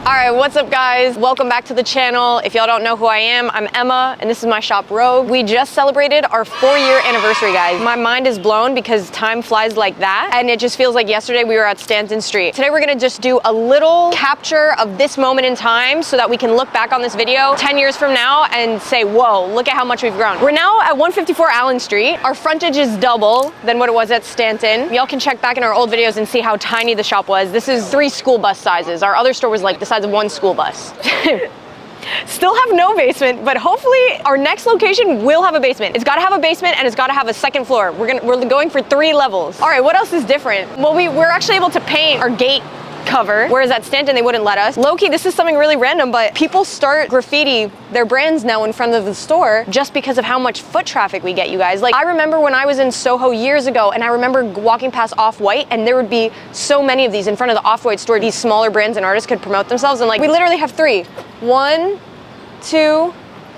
All right, what's up guys? Welcome back to the channel. If y'all don't know who I am, I'm Emma and this is my shop Rogue. We just celebrated our 4-year anniversary, guys. My mind is blown because time flies like that and it just feels like yesterday we were at Stanton Street. Today we're gonna just do a little capture of this moment in time so that we can look back on this video 10 years from now and say, whoa, look at how much we've grown. We're now at 154 Allen Street. Our frontage is double than what it was at Stanton. Y'all can check back in our old videos and see how tiny the shop was. This is 3 school bus sizes. Our other store was like the size of 1 school bus. Still have no basement, but hopefully our next location will have a basement. It's gotta have a basement and it's gotta have a second floor. We're going for 3 levels. All right, what else is different? Well, we're actually able to paint our gate cover, whereas at Stanton they wouldn't let us. Low-key, this is something really random, but people start graffiti their brands now in front of the store just because of how much foot traffic we get, you guys. Like, I remember when I was in Soho years ago and I remember walking past Off-White and there would be so many of these in front of the Off-White store. These smaller brands and artists could promote themselves and like, we literally have 3. 1, 2,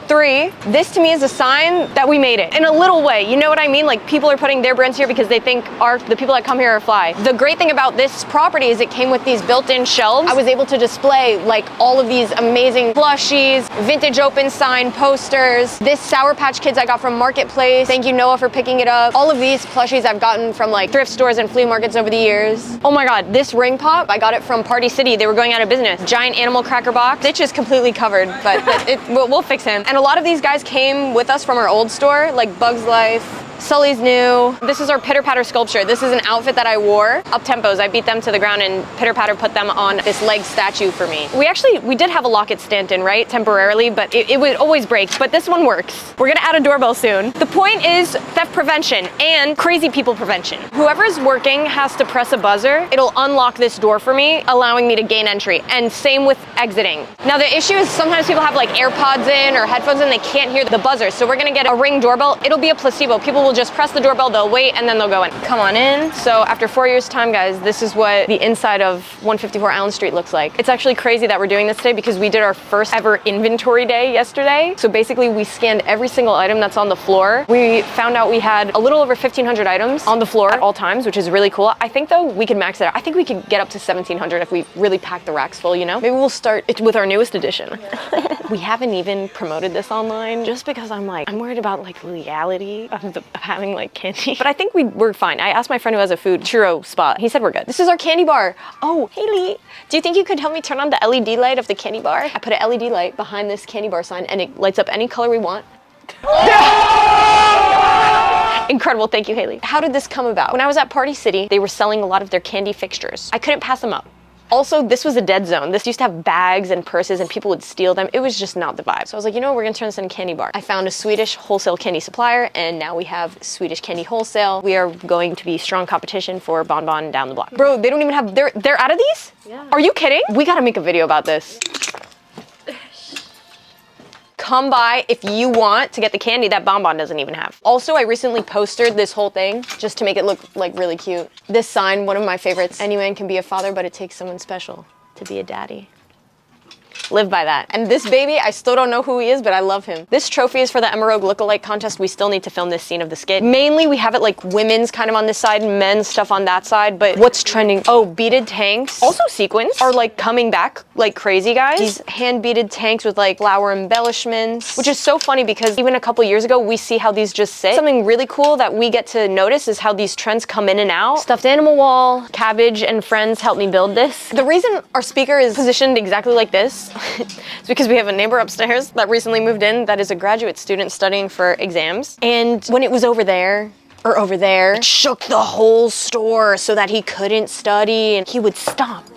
3. This to me is a sign that we made it in a little way. You know what I mean? Like, people are putting their brands here because they think the people that come here are fly. The great thing about this property is it came with these built-in shelves. I was able to display like all of these amazing plushies, vintage open sign posters. This Sour Patch Kids I got from Marketplace. Thank you, Noah, for picking it up. All of these plushies I've gotten from like thrift stores and flea markets over the years. Oh my God, this ring pop, I got it from Party City. They were going out of business. Giant animal cracker box. Stitch is completely covered, but we'll fix him. And a lot of these guys came with us from our old store, like Bugs Life, Sully's New. This is our Pitter Patter sculpture. This is an outfit that I wore. Up tempos, I beat them to the ground and Pitter Patter put them on this leg statue for me. We did have a lock at Stanton, right? Temporarily, but it would always break, but this one works. We're gonna add a doorbell soon. The point is theft prevention and crazy people prevention. Whoever's working has to press a buzzer. It'll unlock this door for me, allowing me to gain entry. And same with exiting. Now the issue is sometimes people have like AirPods in or headphones and they can't hear the buzzer. So we're gonna get a Ring doorbell. It'll be a placebo. People will just press the doorbell, they'll wait, and then they'll go in. Come on in. So after 4 years time, guys, this is what the inside of 154 Allen Street looks like. It's actually crazy that we're doing this today because we did our first ever inventory day yesterday. So basically we scanned every single item that's on the floor. We found out we had a little over 1,500 items on the floor at all times, which is really cool. I think though we could max it out. I think we could get up to 1,700 if we really pack the racks full, you know? Maybe we'll start it with our newest edition. We haven't even promoted this online just because I'm worried about like legality of having like candy. But I think we're fine. I asked my friend who has a food churro spot. He said we're good. This is our candy bar. Oh, Haley, do you think you could help me turn on the LED light of the candy bar? I put an LED light behind this candy bar sign and it lights up any color we want. Incredible, thank you, Haley. How did this come about? When I was at Party City, they were selling a lot of their candy fixtures. I couldn't pass them up. Also, this was a dead zone. This used to have bags and purses and people would steal them. It was just not the vibe. So I was like, you know what, we're gonna turn this into a candy bar. I found a Swedish wholesale candy supplier and now we have Swedish candy wholesale. We are going to be strong competition for Bon Bon down the block. Bro, they don't even have, they're out of these? Yeah. Are you kidding? We gotta make a video about this. Come by if you want to get the candy that Bon Bon doesn't even have. Also, I recently postered this whole thing just to make it look like really cute. This sign, one of my favorites. Any man can be a father, but it takes someone special to be a daddy. Live by that. And this baby, I still don't know who he is, but I love him. This trophy is for the Emma Rogue lookalike contest. We still need to film this scene of the skit. Mainly, we have it like women's kind of on this side, men's stuff on that side, but what's trending? Oh, beaded tanks. Also sequins are like coming back like crazy, guys. These hand beaded tanks with like flower embellishments, which is so funny because even a couple years ago, we see how these just sit. Something really cool that we get to notice is how these trends come in and out. Stuffed animal wall, Cabbage and friends helped me build this. The reason our speaker is positioned exactly like this it's because we have a neighbor upstairs that recently moved in that is a graduate student studying for exams. And when it was over there, it shook the whole store so that he couldn't study and he would stomp.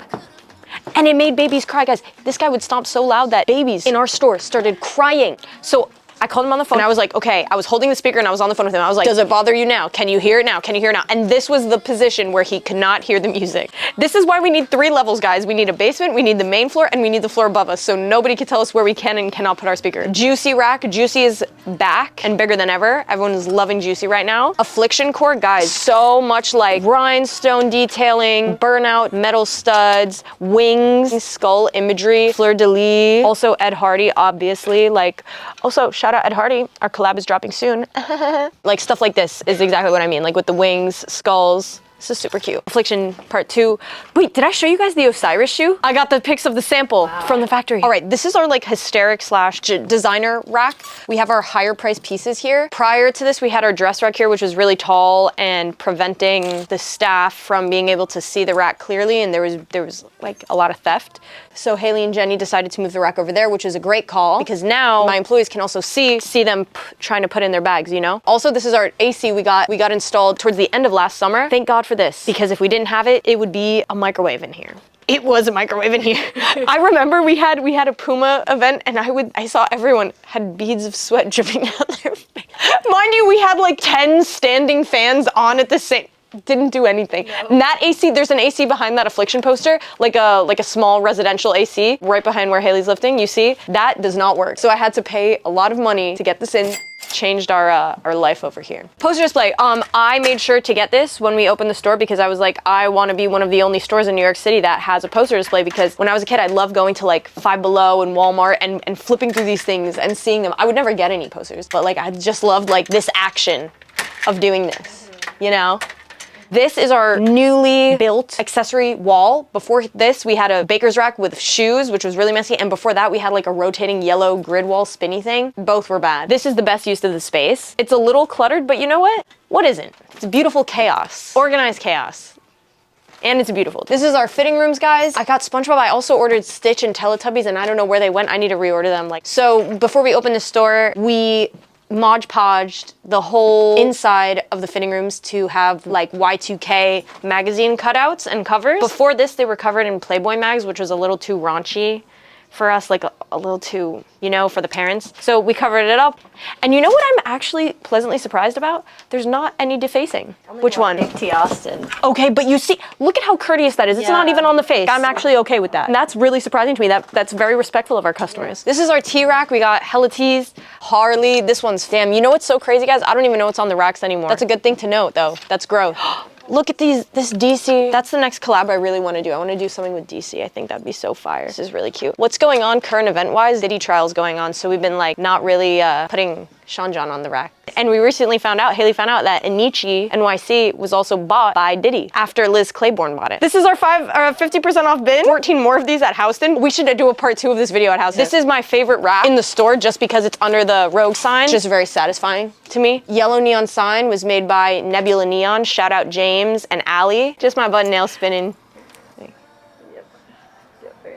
And it made babies cry, guys. This guy would stomp so loud that babies in our store started crying. So I called him on the phone and I was like, okay, I was holding the speaker and I was on the phone with him. I was like, does it bother you now? Can you hear it now? Can you hear it now? And this was the position where he could not hear the music. This is why we need 3 levels, guys. We need a basement, we need the main floor, and we need the floor above us. So nobody can tell us where we can and cannot put our speaker. Juicy rack. Juicy is back and bigger than ever. Everyone is loving Juicy right now. Affliction core, guys, so much like rhinestone detailing, burnout, metal studs, wings, skull imagery, fleur-de-lis. Also Ed Hardy, obviously. Also, shout out Ed Hardy. Our collab is dropping soon. Like stuff like this is exactly what I mean. Like with the wings, skulls, This is super cute. Affliction part 2. Wait, did I show you guys the Osiris shoe? I got the pics of the sample from the factory. All right, this is our like hysteric slash designer rack. We have our higher price pieces here. Prior to this, we had our dress rack here, which was really tall and preventing the staff from being able to see the rack clearly, and there was like a lot of theft. So Haley and Jenny decided to move the rack over there, which is a great call because now my employees can also see them trying to put in their bags, you know? Also, this is our AC we got installed towards the end of last summer. Thank God for this, because if we didn't have it, it would be a microwave in here. It was a microwave in here. I remember we had a Puma event, and I saw everyone had beads of sweat dripping down their face. Mind you, we had like 10 standing fans on at the same. Didn't do anything. No. And that AC, there's an AC behind that Affliction poster, like a small residential AC right behind where Haley's lifting. You see, that does not work. So I had to pay a lot of money to get this in. Changed our life over here. Poster display. I made sure to get this when we opened the store because I was like, I want to be one of the only stores in New York City that has a poster display, because when I was a kid, I loved going to like Five Below and Walmart and flipping through these things and seeing them. I would never get any posters, but like I just loved like this action of doing this, you know? This is our newly built accessory wall. Before this, we had a baker's rack with shoes, which was really messy. And before that, we had like a rotating yellow grid wall spinny thing. Both were bad. This is the best use of the space. It's a little cluttered, but you know what? What isn't? It's beautiful chaos. Organized chaos. And it's beautiful. This is our fitting rooms, guys. I got SpongeBob. I also ordered Stitch and Teletubbies, and I don't know where they went. I need to reorder them. So before we opened the store, we Mod Podged the whole inside of the fitting rooms to have like Y2K magazine cutouts and covers. Before this, they were covered in Playboy mags, which was a little too raunchy for us, like a little too, you know, for the parents. So we covered it up. And you know what I'm actually pleasantly surprised about? There's not any defacing. Which one? Nick T. Austin. Okay, but you see, look at how courteous that is. It's not even on the face. I'm actually okay with that. And that's really surprising to me. That's very respectful of our customers. This is our tea rack. We got hella teas, Harley. This one's damn. You know what's so crazy, guys? I don't even know what's on the racks anymore. That's a good thing to note, though. That's growth. Look at this DC. That's the next collab I really want to do. I want to do something with DC. I think that'd be so fire. This is really cute. What's going on current event-wise? Diddy trials going on, so we've been like not really putting Sean John on the rack. And we recently found out, Haley found out that NYC was also bought by Diddy after Liz Claiborne bought it. This is our 50% off bin. 14 more of these at Houston. We should do a part 2 of this video at Houston. This is my favorite rack in the store just because it's under the Rogue sign. Just very satisfying to me. Yellow neon sign was made by Nebula Neon. Shout out James and Allie. Just my button nail spinning.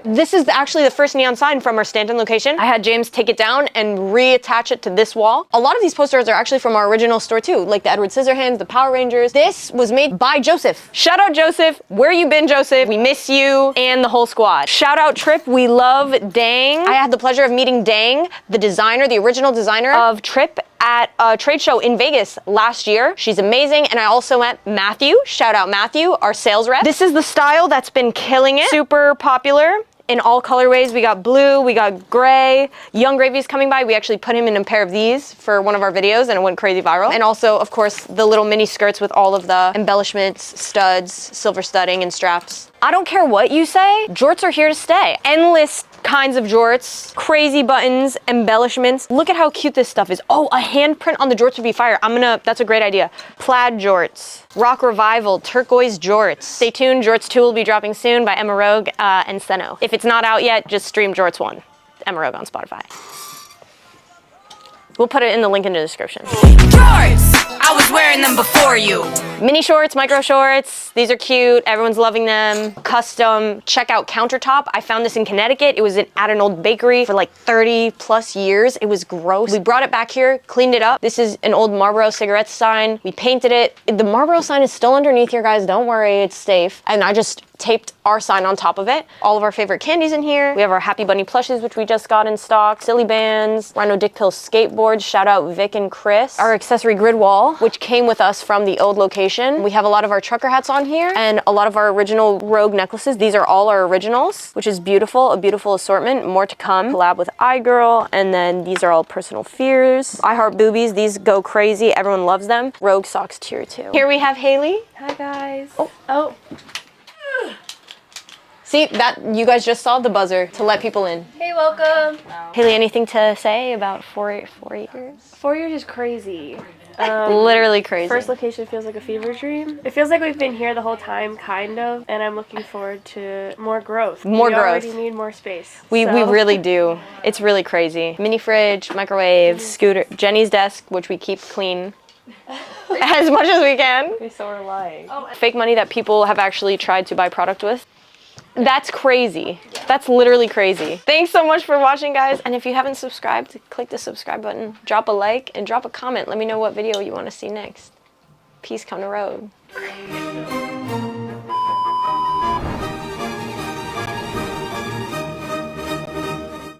This is actually the first neon sign from our Stanton location. I had James take it down and reattach it to this wall. A lot of these posters are actually from our original store too, like the Edward Scissorhands, the Power Rangers. This was made by Joseph. Shout out Joseph. Where you been, Joseph? We miss you and the whole squad. Shout out Trip. We love Dang. I had the pleasure of meeting Dang, the designer, the original designer of Trip, at a trade show in Vegas last year. She's amazing. And I also met Matthew. Shout out Matthew, our sales rep. This is the style that's been killing it. Super popular in all colorways. We got blue, we got gray. Young Gravy's coming by. We actually put him in a pair of these for one of our videos and it went crazy viral. And also, of course, the little mini skirts with all of the embellishments, studs, silver studding and straps. I don't care what you say, jorts are here to stay. Endless kinds of jorts, crazy buttons, embellishments. Look at how cute this stuff is. Oh, a handprint on the jorts would be fire. That's a great idea. Plaid jorts, rock revival, turquoise jorts. Stay tuned, Jorts 2 will be dropping soon by Emma Rogue and Seno. If it's not out yet, just stream Jorts 1, Emma Rogue on Spotify. We'll put it in the link in the description. Jorts! I was wearing them before you. Mini shorts, micro shorts. These are cute. Everyone's loving them. Custom checkout countertop. I found this in Connecticut. It was at an old bakery for like 30 plus years. It was gross. We brought it back here, cleaned it up. This is an old Marlboro cigarette sign. We painted it. The Marlboro sign is still underneath here, guys. Don't worry, it's safe. And I just taped our sign on top of it. All of our favorite candies in here. We have our Happy Bunny plushies, which we just got in stock. Silly bands, Rhino Dick Pill skateboards. Shout out Vic and Chris. Our accessory grid wall, which came with us from the old location. We have a lot of our trucker hats on here and a lot of our original Rogue necklaces. These are all our originals, which is beautiful. A beautiful assortment. More to come. Collab with iGirl. And then these are all personal fears. I Heart Boobies. These go crazy. Everyone loves them. Rogue socks tier 2. Here we have Haley. Hi guys. Oh. See, that you guys just saw the buzzer to let people in. Hey, welcome. Haley, anything to say about 4 years? 4 years is crazy. Literally crazy. First location feels like a fever dream. It feels like we've been here the whole time, kind of, and I'm looking forward to more growth. More we growth. already need more space. We so. really do. It's really crazy. Mini fridge, microwave, scooter, Jenny's desk, which we keep clean as much as we can. Okay, so we're lying. Fake money that people have actually tried to buy product with. That's crazy. That's literally crazy. Thanks so much for watching, guys. And if you haven't subscribed, click the subscribe button, drop a like, and drop a comment. Let me know what video you want to see next. Peace come to road.